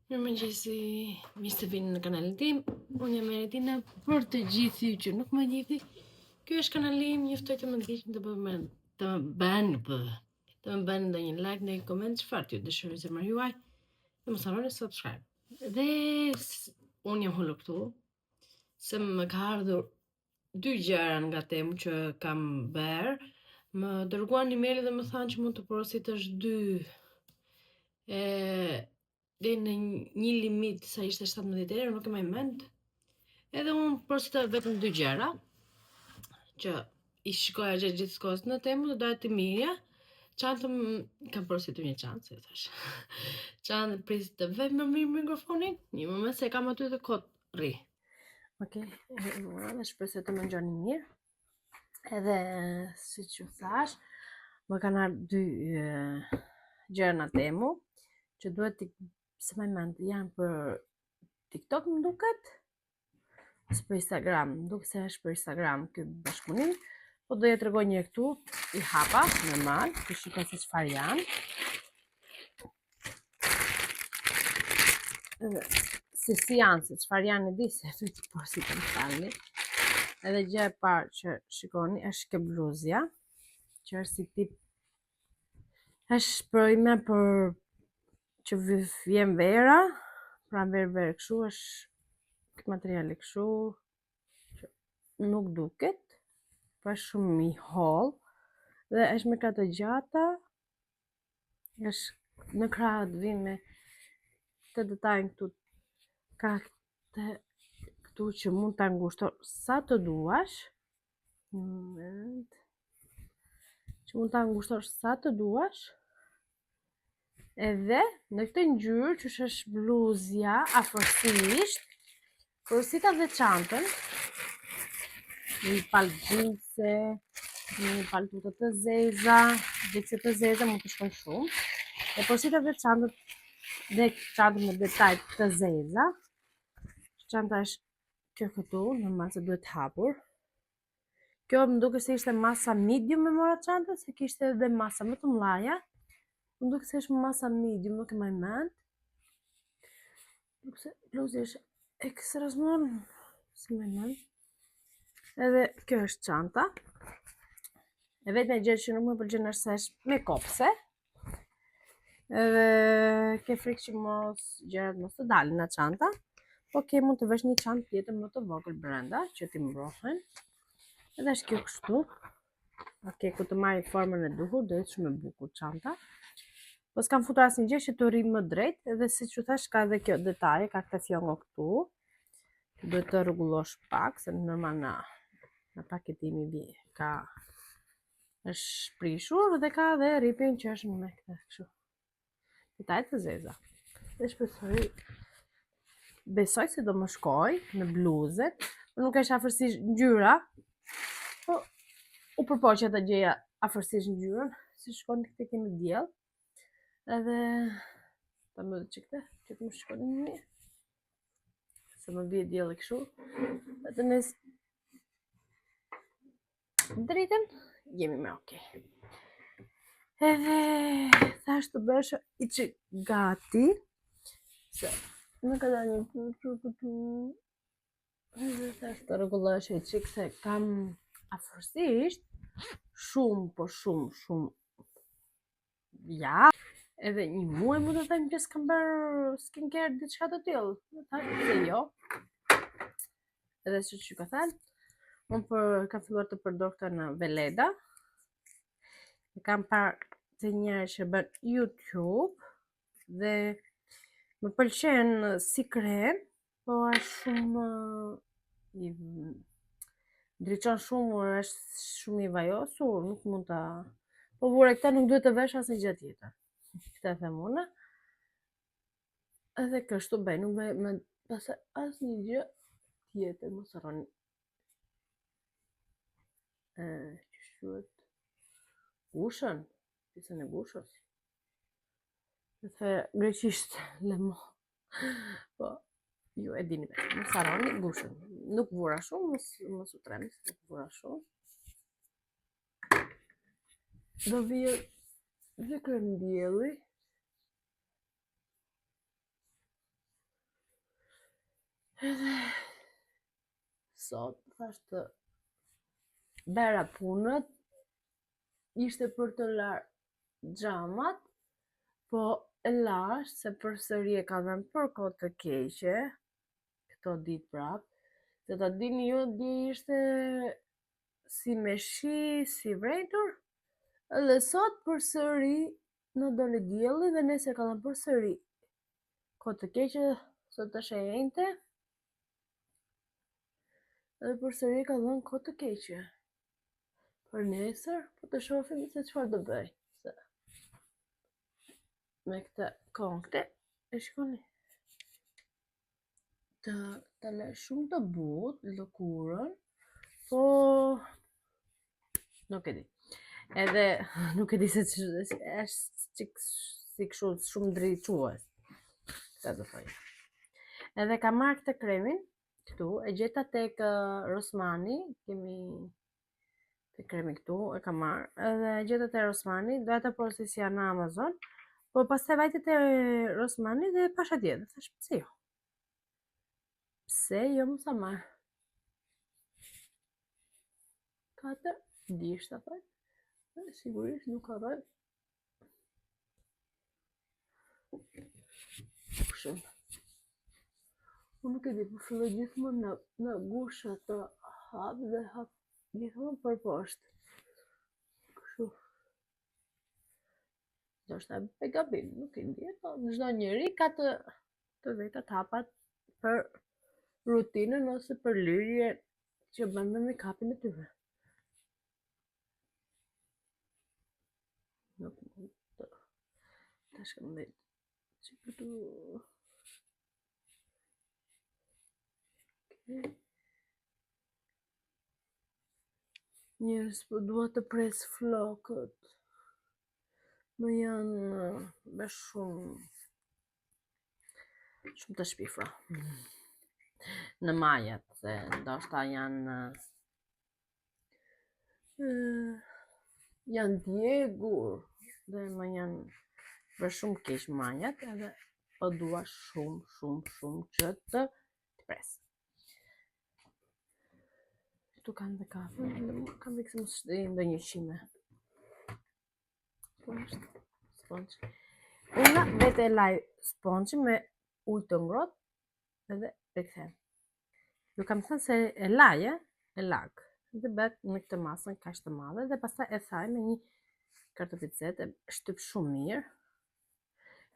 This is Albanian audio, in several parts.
Mirëmëngjesi, mirë se vini në kanalin tim. Unë jam Eretina, për të gjithë ju që nuk më njihni. Ky është kanali im, juftoj të më ndiqni, të më bëni ndonjë like, ndonjë koment, çfarë ju dëshironi zemra juaj. Dhe mos harroni subscribe. Dhe unë jam hollu këtu, se më ka ardhur 2 gjëra nga temu që kam bërë. Më dërguan email dhe më thanë që mund të porositesh 2 dhe në një limit sa ishte 17 euro, nuk e mbaj mend. Edhe unë porosita vetëm 2 gjëra që i shikoja gjatë gjithë kohës në temu dhe doja të mirja. Çantën kam porositur një çantë, se thash. Çantë pris të vë më mirë mikrofonin. Një moment se kam aty të kot rri. Okej, dhe shpresoj të më ngjoni mirë. Edhe siç ju thash, më kanë ardhur 2 gjëra në temu që duhet të se më mend, janë për TikTok më duket, ose për Instagram, më duket se është për Instagram ky bashkëpunim, po doja t'rregoj një këtu, i hapa normal, të shikoj se çfarë janë. Se si janë, se çfarë janë e di se aty të porositem falni. Edhe gjë e parë që shikoni është kjo bluzja, që është si tip, është për që vjen vera, pra verë kështu, është këtë materiali kështu, që nuk duket, pa shumë i holl, dhe është me katë gjata, është në krahët vin me të detajn këtu, ka këtu që mund ta ngushtosh sa të duash, edhe në këtë ngjyrë që është bluzja afërsisht, porosita dhe çantën, një palë xhinse, një paltuta të zeza, gjekse të zeza mund të shkojnë shumë, e porosita dhe çantën me detaj të zeza. Çanta është kjo këtu, normal se duhet hapur. Kjo më duket se ishte masa medium me mora çantën, se kishte edhe masa më të mëdha. Më duket se është masa medium, nuk e mbaj mend. Duket se bluzja është ekstra small, si më mend. Edhe kjo është çanta. E vetmja gjë që nuk më pëlqen është se është me kopse. Edhe ke frikë që gjërat mos të dalin nga çanta. Po mund të vesh një çantë tjetër më të vogël brenda që ti mbrohen. Edhe është kjo kështu. Ku të marrë formën e duhur, do jetë shumë e bukur çanta. Po s'kam futur asnjë gjë që të rri më drejt, edhe siç ju thash ka edhe kjo detaje, ka këtë fjongo këtu. Duhet të rregullosh pak, se normal në paketimi është prishur dhe ka edhe ripin që është me këtë kështu. Detaje të zeza. Dhe besoj se do më shkoj në bluzet, nuk është afërsisht ngjyra, po u përpoqja të gjeja afërsisht ngjyrën, si shkon këtë kemi diell. Edhe ta më dhe që të më shkoni një mirë, se më bje dielli kështu, dhe të nes dritën, jemi me okay. Edhe thash të bësh i që gati, se më ka da një edhe thash të rregullosh i qik, se kam afërsisht shumë, po shumë ja, edhe një muaj mu të them që s'kam bërë skincare diçka të tillë, thash se jo. Edhe që ka thënë, unë kam filluar të përdor këta në Veleda. Kam parë të njëra që bën YouTube dhe më pëlqen si krem, po është shumë ndriçon shumë, është shumë i vajosur, nuk mund ta. Po vure këta nuk duhet të vesh asnjë gjë tjetër. Këtë e them unë. Edhe kështu bëj, nuk bëj me pastaj asnjë gjë tjetër, mos harroni. Gushën, pjesën e gushës. Dhe the greqisht lemo. Po, ju e dini vetë, mos harroni gushën. Nuk vura shumë, mos u tremni, nuk vura shumë. do vjen dhe krem dielli. Edhe sot thash të bera punët, ishte për të larë xhamat, po e lash se përsëri e ka dhënë për kohë të keqe, këto ditë prap, se ta dini ju, dje ishte si me shi, si vrejtur, edhe sot përsëri në doli dielli dhe nesër ka dhënë përsëri kohë të keqe, sot është e njëjte, edhe përsëri ka dhënë kohë të keqe. Për nesër, po të shohim se çfarë do bëj. Me këtë konkte, e shikoni. Të le shumë të butë, lëkurën, po nuk e di. Edhe nuk e di se është si kështu shumë drejtues. Sa do thoj. Edhe ka marrë këtë kremin këtu, e gjeta tek Rosmani, kemi të kremi këtu, e ka marrë, edhe e gjeta te Rosmani, doja të porosisja në Amazon, po pastaj vajte te Rosmani dhe pasha dje, dhe thash pse jo? Pse jo mos ta marr? 4 dishta thoj. Sigurisht nuk ka dhënë. Kështu. Unë nuk e di, po filloj gjithmonë në gusha të hap dhe hap gjithmonë për poshtë. Kështu. Do shta e gabim, nuk e di, po çdo njeri ka të vetat hapat për rutinën ose për lyrje që bën me make-upin e tyre. Nuk mund të tash kam vetë që këtu. Njerëz po dua të pres flokët. Më janë me shumë të shpifra. Në majat, se ndoshta janë djegur dhe më janë për shumë keq majat, edhe po dua shumë që të pres. Këtu kanë dhe kafe, kam vikse mos shtej ndonjë qime. Po është sponç. Unë vetë e laj sponçin me ujë të ngrohtë edhe e kthem. Ju kam thënë se e laj, lag. Dhe bëhet në këtë masën kaq të madhe dhe pastaj e thaj me një kartopicet, e shtyp shumë mirë.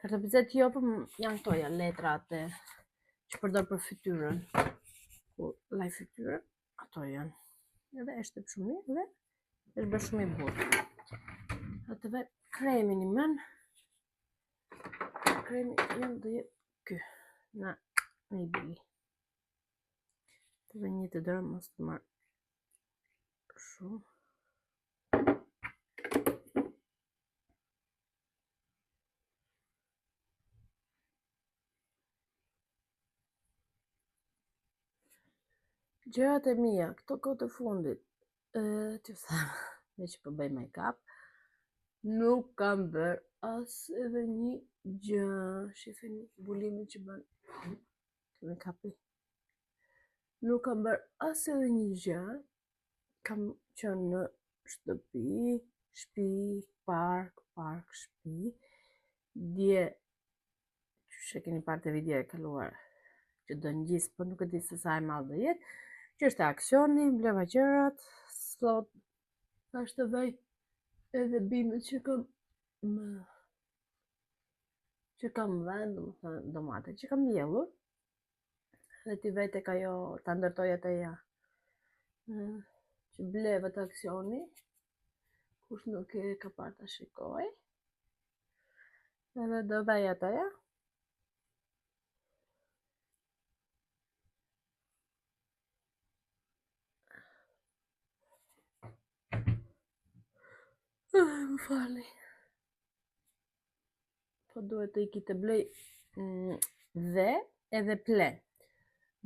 Kartopicet jo, po janë këto ja letrat që përdor për fytyrën. Kur laj fytyrën, ato janë. Edhe e shtyp shumë mirë dhe është bërë shumë i butë. Atë vet kremin i mën. Kremi jam do jetë ky na Maybelline. Të dhe një të dërë mos të marrë shumë. Gjërat e mia, këto kohë të fundit, t'ju them, me që po bëj make-up, nuk kam bërë as edhe një gjë, shifeni bulimin që bën make-upi. Nuk kam bërë as edhe një gjë, kam qenë në shtëpi, park, shtëpi. Dje, që keni parë të video e kaluar, që do ngjis, po nuk e di se sa e madh do jetë, që është aksioni, bleva gjërat, sot tash të vej edhe bimet që kam vend, domate që kam mbjellur, dhe t'i vej tek ajo, ta ndërtoj ateja që bleva të aksioni, kush nuk e ka parë ta shikoj, edhe do vej ateja. Më fali. Po duhet të iki të blej dhe edhe plen.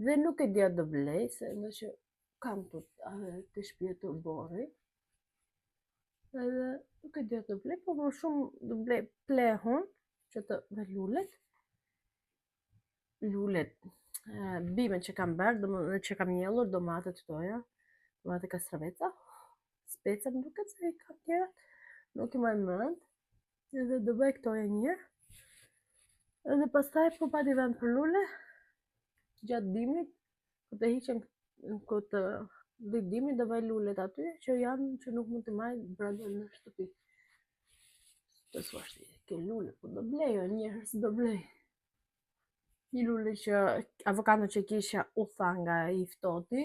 Dhe nuk e dia do blej, se ndoshe kam të shtëpia të borri. Edhe nuk e di të blej, po më shumë të blej plehun që të dhe lulet bimet që kam bërë dhe që kam njellur, domatet këtoja, domate kastraveca, speca më duket se i kam tjera, nuk i marr mend, edhe do bëj këtoja një. Edhe pastaj po pati vend për lule, gjatë dimrit, po të hiqem në këtë ditë dimrit do vaj lulet aty që janë që nuk mund të marr brenda në shtëpi. Të thuash ti, ke lule, po do blej o njerëz, do blej. Një lule që avokado që kisha u tha nga i ftoti,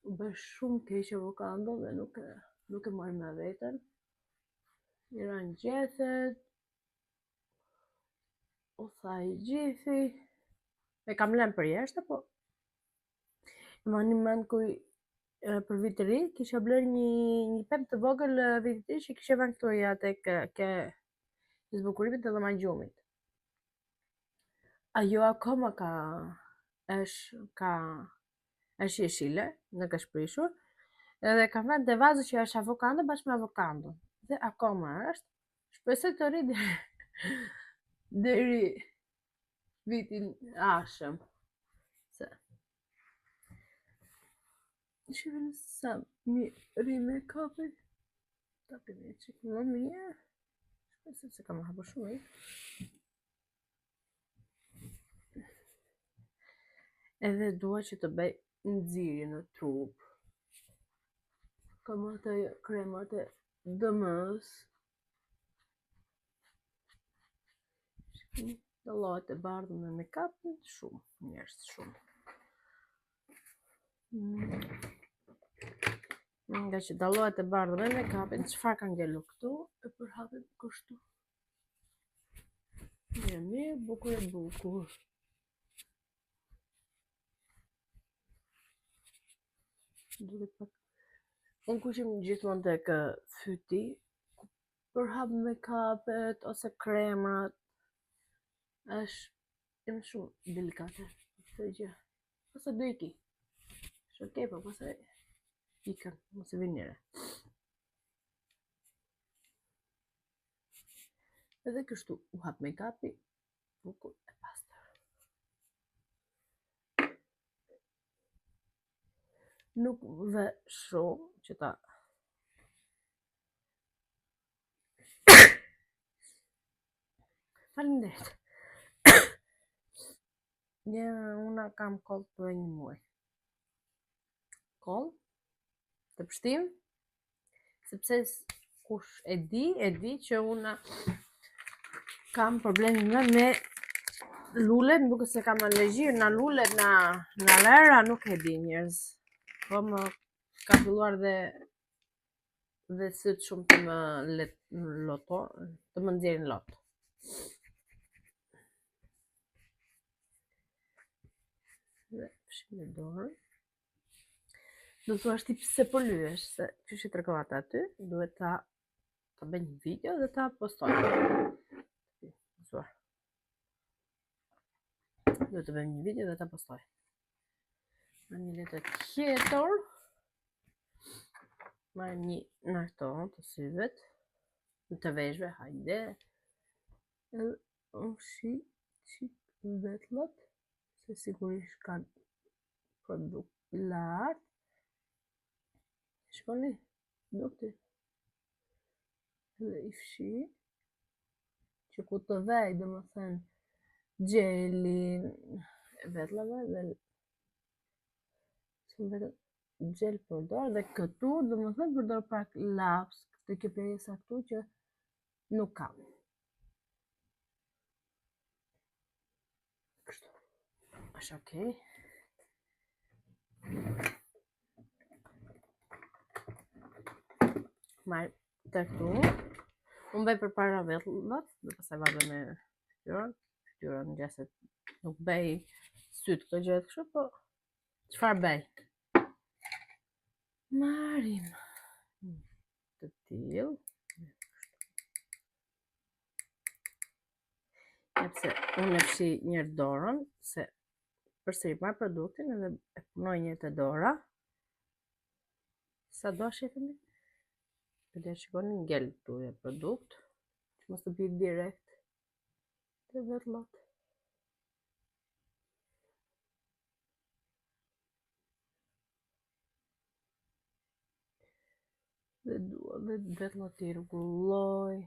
u bë shumë keq avokado dhe nuk e marr me veten. I ran gjethet, u tha i gjithi, e kam lënë për jashtë, po më një mend kuj për vit të ri, kisha bler një pem të vogël vit të ri që kisha vënë këtu ja tek ke zbukurimit edhe magjumit. Ajo akoma është jeshile, nuk është prishur, edhe kam vënë te vazo që është avokado bashkë me avokado. Dhe akoma është, shpresoj të rri deri vitin ardhshëm. Se shihni sa mirë rri me kapi. Ta bëj çik më mirë. Shpresoj se kam hapur shumë. Edhe dua që të bëj nxirje në trup. Kam atë kremat e dëmës. Dallohet e bardhë me make-up shumë, njerëz shumë. Nga që dallohet e bardhë me make-upin, çfarë ka ngelur këtu, e përhapim kështu. Mirë, bukur e bukur. Duhet pak. Unë kushim gjithmonë tek fyti, përhap make-upet ose kremat, është shumë delikate këtë gjë. Ose do iki. Është okej, po pastaj ikën, mos e vini re. Edhe kështu u hap make-upi, bukur e pastër. Nuk dhe shumë që ta faleminderit. Una kam koll për një muaj. Koll të pështim, sepse kush e di që una kam probleme me lulet, nuk se kam alergji na lulet, na lera, nuk e di njerëz. Po më ka filluar dhe syt shumë të më loto, të më nxjerrin lot. Dhe fshim me dorën. Do thua ti pse po lyesh, se çish i tregova aty, duhet ta bëj një video dhe ta postoj. Duhet të bëjmë një video dhe ta postoj. Në një letër tjetër, marrim një në këto të syvet, të veshve, hajde. Edhe shi vetllët, se sigurisht kanë produkt lart. Shkoni, dukti. Dhe i fshi, që ku të vej, dhe më thënë, gjelin vetllave dhe vetëm gjel përdor dhe këtu dhe më thënë përdor pak laps të kjo pjesa këtu që nuk kam. Kështu. Është okej. Marr të këtu. Unë bëj përpara vetullat dhe pastaj vazhdoj me fytyrën. Fytyrën ngjaset nuk bëj syt këto gjëra kështu, po çfarë bëj? Marrim të tillë. Sepse unë e fshi një dorën, se përsëri marr produktin edhe e punoj një të dora. Sa do shefemi? Këtë e shikoni ngell këtu e produkt, që mos të bjerë direkt të vetëllat. Dhe dua dhe vetëllat të rregulloj.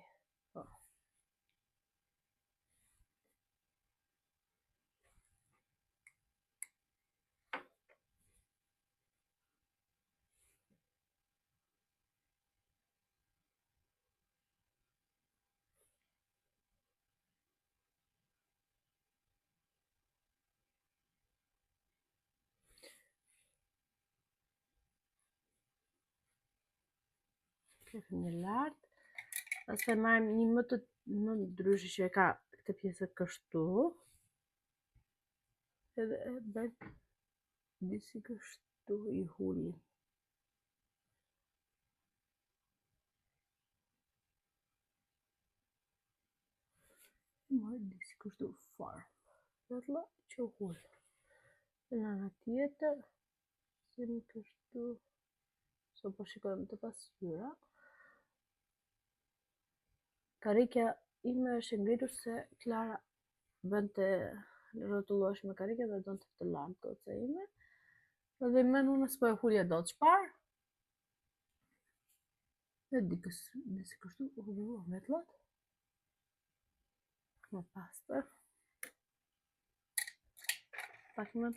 Kefim në lartë. Pastaj marrim një më ndryshe që e ka këtë pjesë kështu. Edhe e bën disi kështu i hulli. Marr disi kështu fare. Vetëlla që hull. Në ana tjetër, si më kështu. So po shikojmë të pasqyra. Karrikja ime është e ngritur se Klara bënte rrotullohesh me karrikë dhe donte të lartë goca ime. Dhe më unë s'po e hulja dot çfarë. Dhe disi kështu vetëllat. Më pastër. Pak më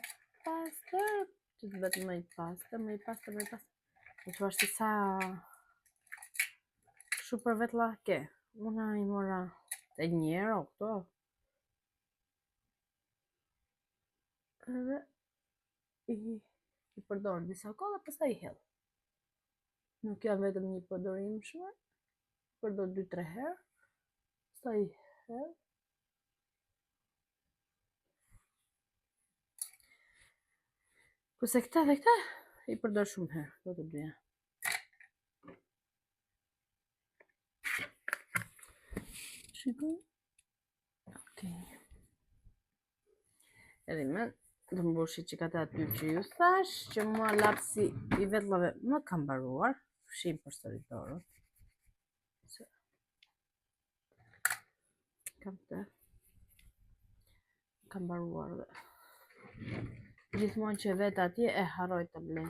pastër. Që të vetë më i pastër. E që ashtë sa kështu për vetëlla ke. Una i mora të njëra o këto. Edhe i përdorë disa kohë dhe pastaj i hell. Nuk jam vetëm një përdorimshme. Përdor 2-3 herë. Pastaj i hell. Kurse këta dhe këta i përdor shumë herë, do të dyja. Shikoj. Okej. Edhe më do mbushi që kata aty që ju thash, që mua lapsi i vetëllave më ka mbaruar. Fshim për sëritorën. Kam mbaruar dhe. Gjithmonë që vetë atje e harroj të blej.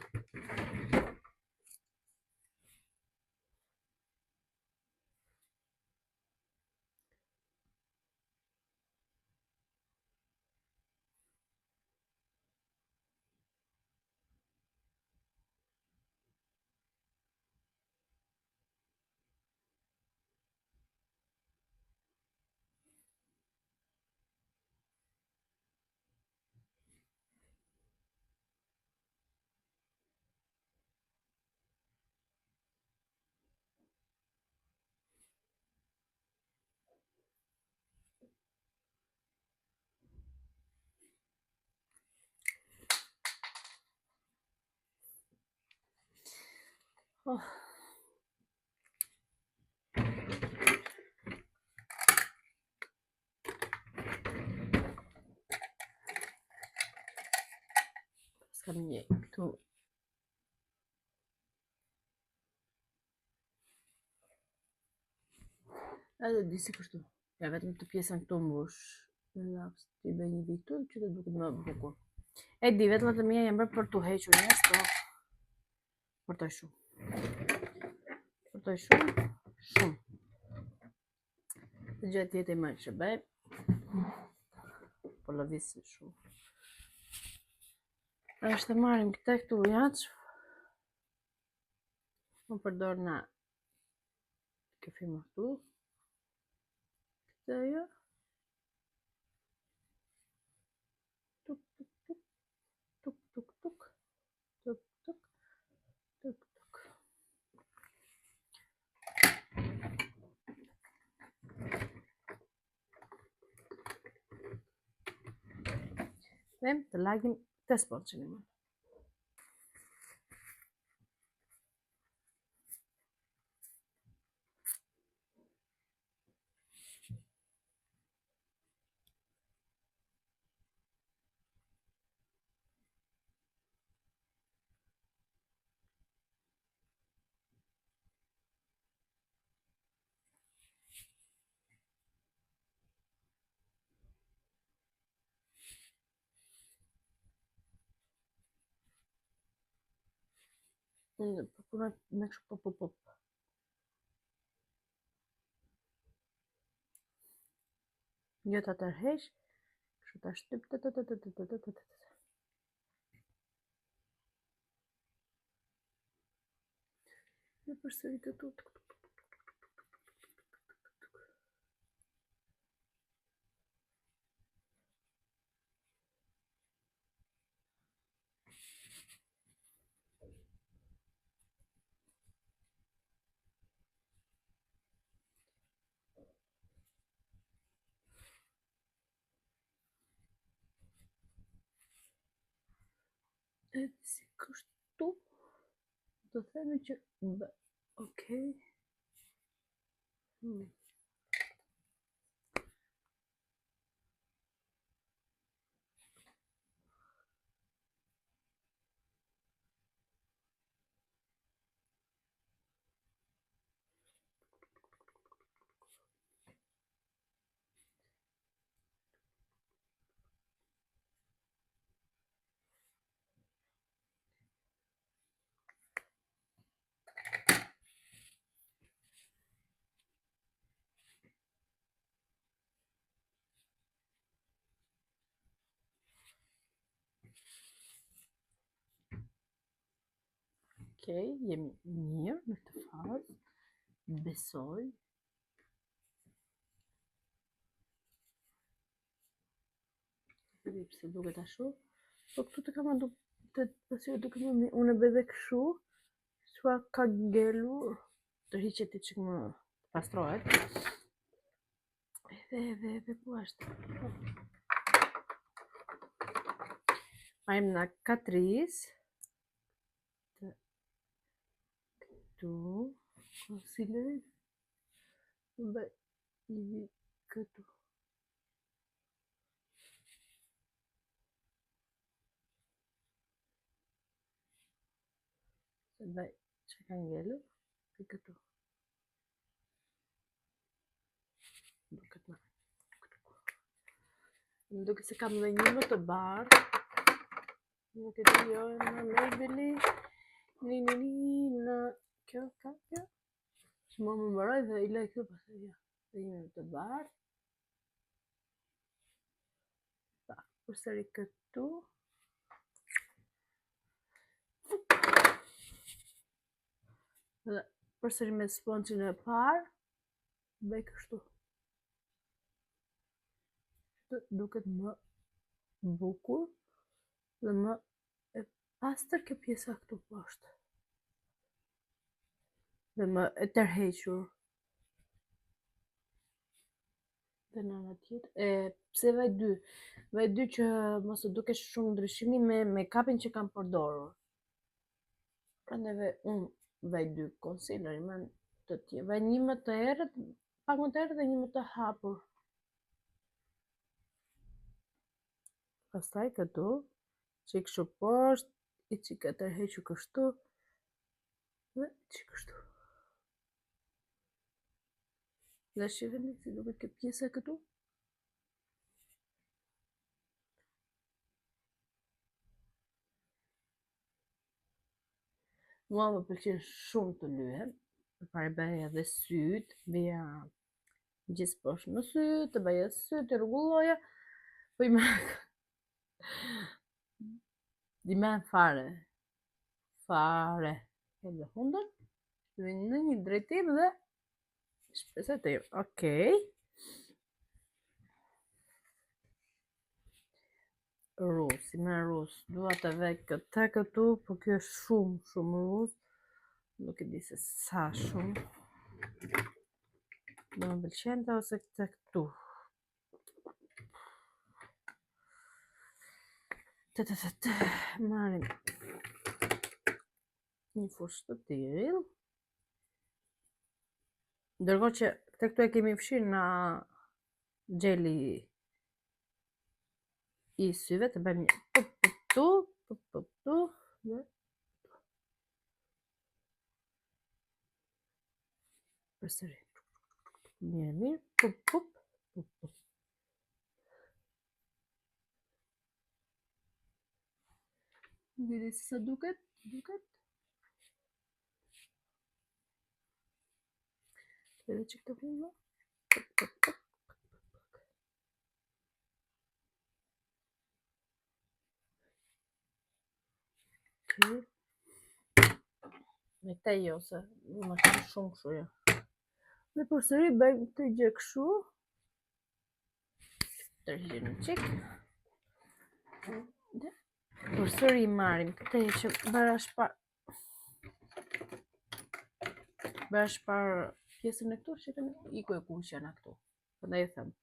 S'kam një këtu. Edhe disi kështu. Ja vetëm të pjesën këtu mbush. Në laps t'i bëj një vitu që të duket më bukur. E di vetëllat e mia janë bërë për t'u hequr njerëz, po përtoj shumë. Shumë. Të gjatë tjetër më që bëj. Po lëvisi shumë. Është të marrim këtu jaç. Më përdor na kefim këtu. Këtë jo. Tuk. Dhe të lagim të sporçën më. Unë punoj me kështu pop. Jo ta tërheq, kështu ta shtyp. Dhe përsëri këtu. E si kështu, do themi që okej. Okej, jemi mirë në këtë fazë. Besoj. Pse duket ashtu? Po këtu të kam pasi duke unë bëj kështu, çfarë ka ngelur, tërhiqet ti çik më pastrohet. Edhe ku është? Marrim në katris. Këtu, konsiler. Dhe i këtu. Dhe që ka ngelur? Këtu. Më duke se kam dhe një më të bardh. Nuk e di jo në Maybelline. Në kjo. Që më mbaroj dhe i lej këtu pastaj ja. Dhe një më të bardh. Përsëri këtu. Dhe përsëri me sponxhin e parë. Bëj kështu. Duket më bukur dhe më e pastër kjo pjesa këtu poshtë dhe më e tërhequr dhe në ana tjetër pse vaj dy që mos të duket shumë ndryshimi me kapin që kam përdorur, prandaj unë vaj dy concealer më të tjerë, vaj një më të errët, pak më të errët dhe një më të hapur. Pastaj këtu, çik kështu poshtë, i çik e tërhequr kështu, dhe çik kështu. Dhe shiheni si duket kjo pjesa këtu. Mua më pëlqen shumë të lyhem, përpara bëj edhe syt, bëja gjithë poshtë në sy, të bëja syt, të rregulloja, po i men fare, edhe hundën, në një drejtim dhe shpresoj të jem, okej. Rus, si me rus, dua të vej këtë këtu, po kjo është shumë rus, nuk e di se sa shumë, do më pëlqente ose këtë këtu. Marrim një fushë të tillë, ndërkohë që këtu e kemi fshirë në gjeli i syve, të bëjmë një tu, dhe përsëri. Mirë, pup. Vedi se sa duket? Edhe që këtë punë. Me këta jo, se më shumë shumë këshu jo. Dhe përsëri bëjmë të gjë këshu. Tërhiqim në qik. Dhe përsëri marim këtë që bëra shpar pjesën e këtu, shqipën i ku e kuqja në këtu. Përndaj e thëmë.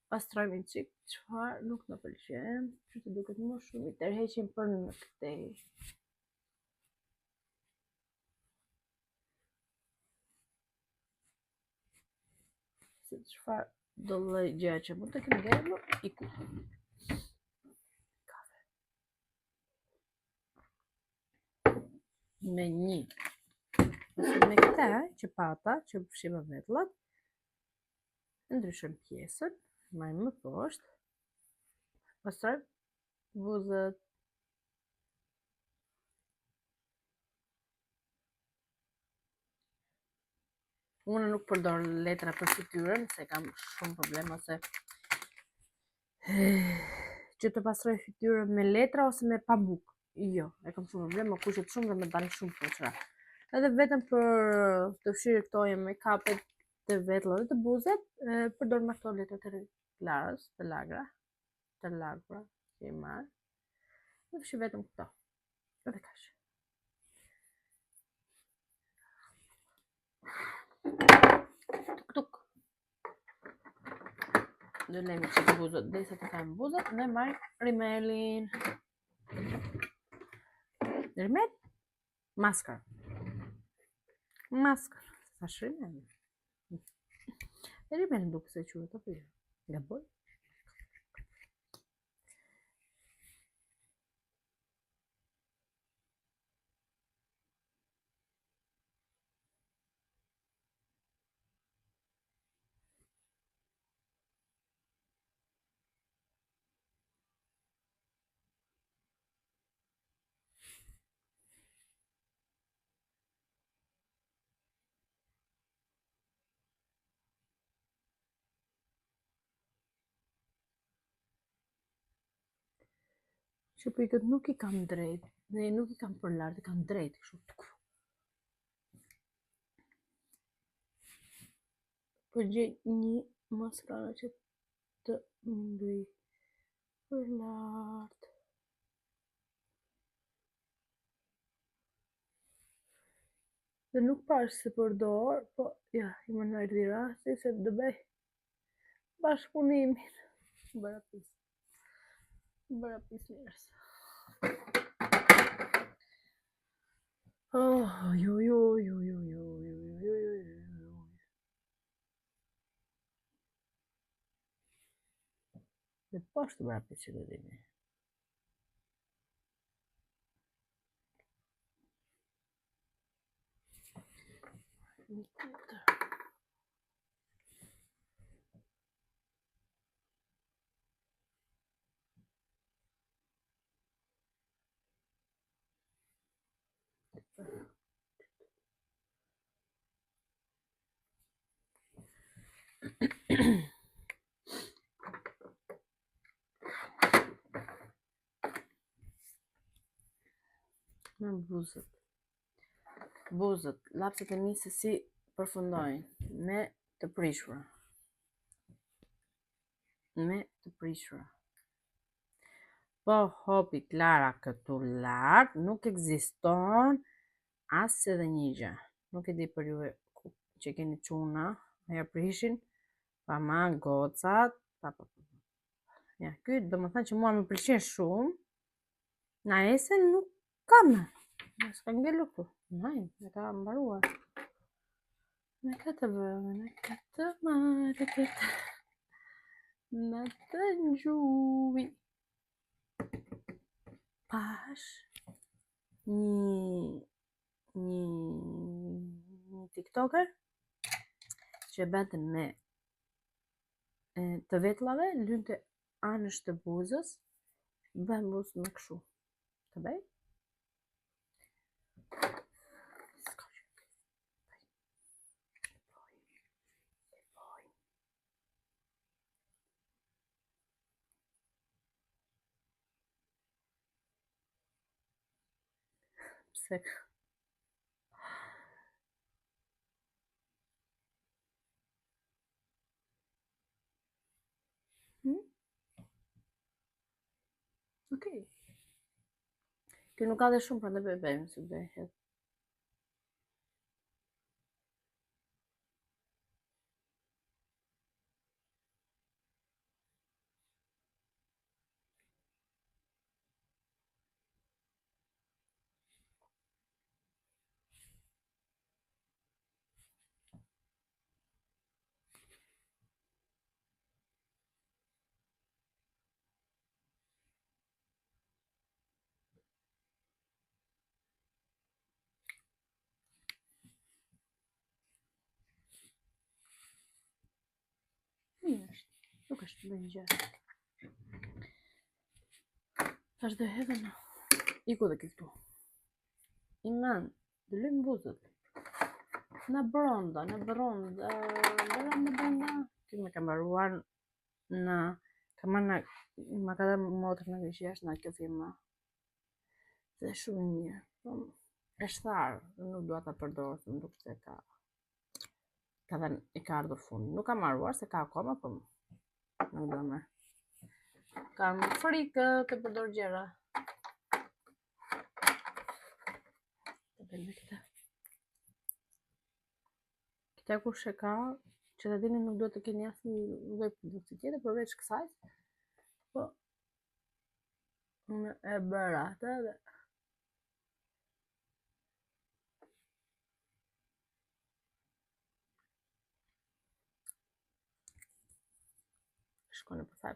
Pastrojmë në qik, qëfar nuk në pëlqen, që të duket më shumë, i tërheqim për në këtej. Se qëfar do lloj gjëja që mund të kemë ngelur, i ku. Me një. Ose me këta që pata, që fshime vetllat, ndryshojmë pjesën, marrim më poshtë, pastrojmë buzët. Unë nuk përdor letra për fytyrën, se kam shumë problema se që të pastroj fytyrën me letra ose me pamuk. Jo, e kam shumë problema, kushet shumë dhe me dalë shumë poqra. Edhe vetëm për të fshirë këto make-upet të vetllat dhe të buzët, përdor me këto letra të larës, të lagra, që i marr. Dhe fshi vetëm këto. Edhe kaq. Tuk. Dhe lejmë që të buzët, dhe se të kajmë buzët, dhe marrim rimelin. Rimel? Maskar. Sa shrimel? Rimel në duke se qurë të përë. Nga boj? Që pikët nuk i kam drejt, ne nuk i kam për lartë, i kam drejt, kështu. Për gjej një maskara që të ngri për lartë. Dhe nuk pash se përdor, po ja, i më në erdhi rasti se të bëj bashkëpunimin. Bëra pis njerës. Dhe poshtë bëra pis që të dini. Me buzët, lapset e mi se si përfundojnë, me të prishura. Po hopi Klara këtu lart, nuk ekziston as edhe një gjë. Nuk e di për juve që keni çuna, ja prishin, pa ma gocat, ja, ky do më thënë që mua më pëlqen shumë, na ese nuk kam. S'ka ngelur këtu. Najnë, e ka mbaruar. Me këtë vëve, me këtë marë, këtë në të njuvi. Pash një tiktoker që bënte me të vetlave, lynte anësh të buzës, bën buzë me këshu. Të bëj? se... Okej. Kjo nuk ka dhe shumë, prandaj bëjmë si bëhet. Mirë është, nuk është të bëjnë gjë. Tash dhe hedhe në... Iku dhe këtu. Iman, dhe lëmë buzët. Në bronda. Bëra në bronda. Ty me ka mbaruar në... Ka marrë në... Ma ka dhe motrë në Greqi në kjo firma. Dhe shumë mirë. Është tharë, nuk dua ta përdorë, se më duket se ka... Ka dhe i ka ardhur fund. Nuk ka marruar, se ka akoma, po nuk do me. Kam frikë të përdor gjëra. Këta kush e ka, që të dini nuk do të keni asnjë lloj produkti tjetër përveç kësaj. Po unë e bëra atë dhe shkon në pasaj.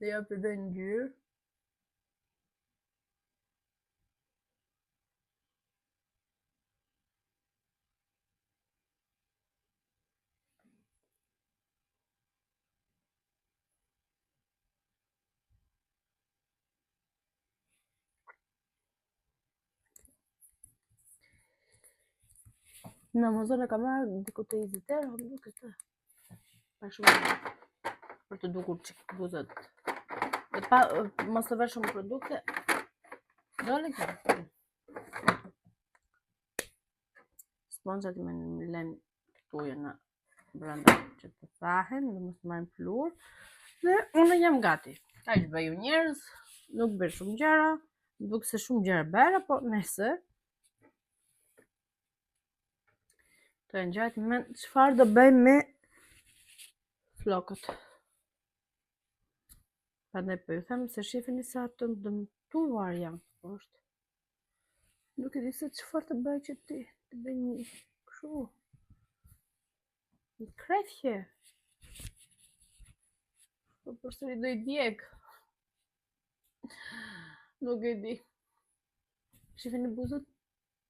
Dhe jo për dhe ngjyrë. Në Amazon e ka marrë diku te 20 euro, nuk e të. Pa shumë për të dukur çik buzët. Dhe pa mos të vesh shumë produkte. Dole kjo. Sponxhat më lën këtu në brenda që të thahen dhe mos marrin plur. Dhe unë jam gati. Kaq bëju njerëz, nuk bëj shumë gjëra, duket se shumë gjëra bëra, po nëse të ngjajt me çfarë do bëjmë me flokët. Prandaj po ju them se shifini sa të dëmtuar janë poshtë. Nuk e di se çfarë të bëj që ti të bëj një kështu. Një krethje. Po përsëri do i djeg. Nuk e di. Shifini buzët?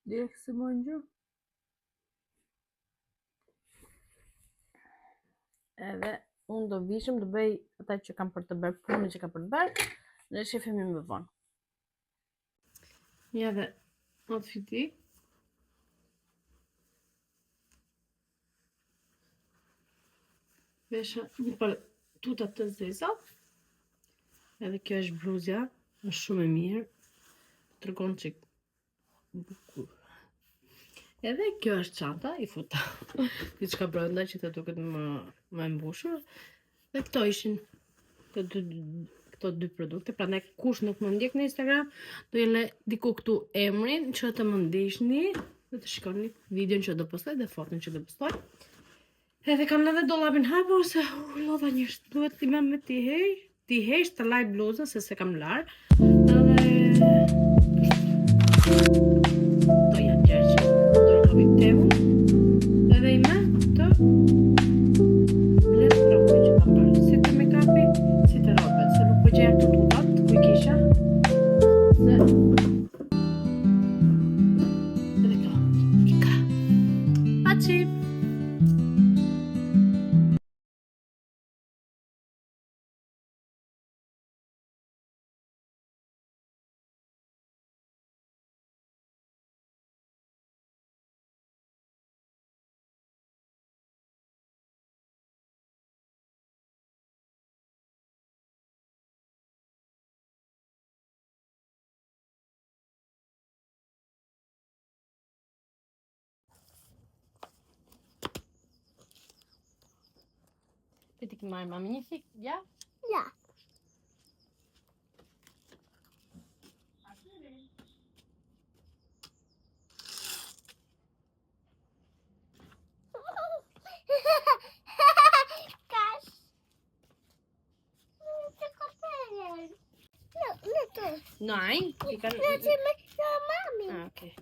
Direkt se më ngjë. Edhe unë do vishëm, do bëj ata që kam për të bërë, punën që kam për të bërë, dhe shifemi më vonë. Ja dhe outfiti. Vesha një par tuta të zeza. Edhe kjo është bluzja, është shumë e mirë. Tregon çik bukur. Edhe kjo është çanta, i futa diçka brenda që të duket më e mbushur. Dhe këto ishin këto dy produkte, prandaj kush nuk më ndjek në Instagram, do jelle diku këtu emrin që të më ndiqni dhe të shikoni videon që do postoj dhe foton që do postoj. Edhe kam edhe dollapin hapur se lodha njerëz, duhet t'i më ti heq të laj bluzën se kam lar. Do janë gjërë që dorëkavit temu. Edhe i me të bletë robe që kam parë. Si të make-upi, si të robe. Se nuk përgjeja të tutat, ku i kisha. Se... Edhe këto, ika. Paci! ti ki marrë mami një fik, ja? Ja. Kaç. Não consegue. Não tô. Nej, vi kan... Não te mexeu, mami. Ah, okej.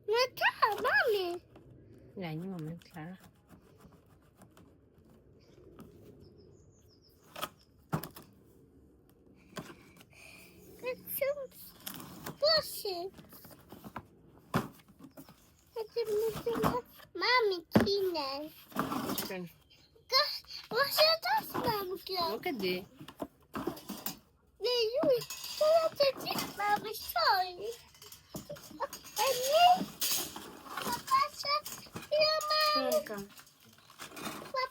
Não tá, mami. Nej, një moment, Klara. Poxa. Mami, Kina. Shkën. Você tá sabendo que eu Nuk e di. vejo toda certeza, mami, sorry. É nem. Passa. Mami, Shka.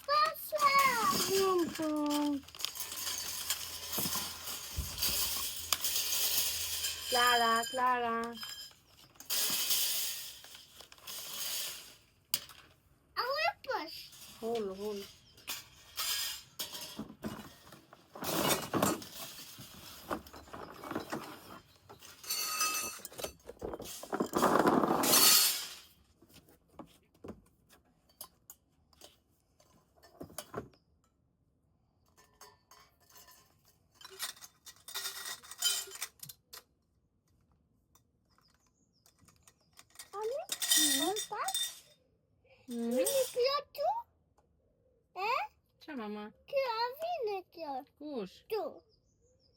passa. Pronto. Klara, Klara. Agora posso. Rolo, rolo. Mami, tá? Mm. Mini piatu? Qa mama? Que a vina que Kush? tu.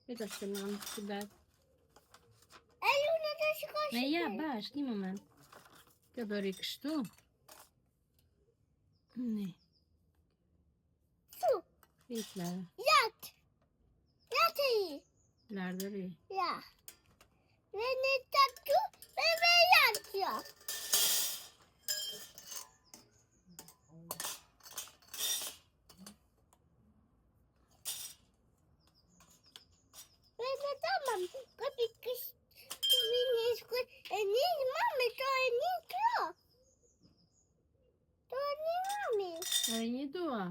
E të shkën mamë, që det. É Luna da escola. Me ja, bashk, një moment. Kjo bëri kështu. Ne, Tu. i Klara. Jat. Jat aí. Lardëri. Ja. Veni tatu. Bebe jat ja. Veni tamam. Kapı kış. Vini escola. Enis mami. To enis klo. To enis mami. E një dua.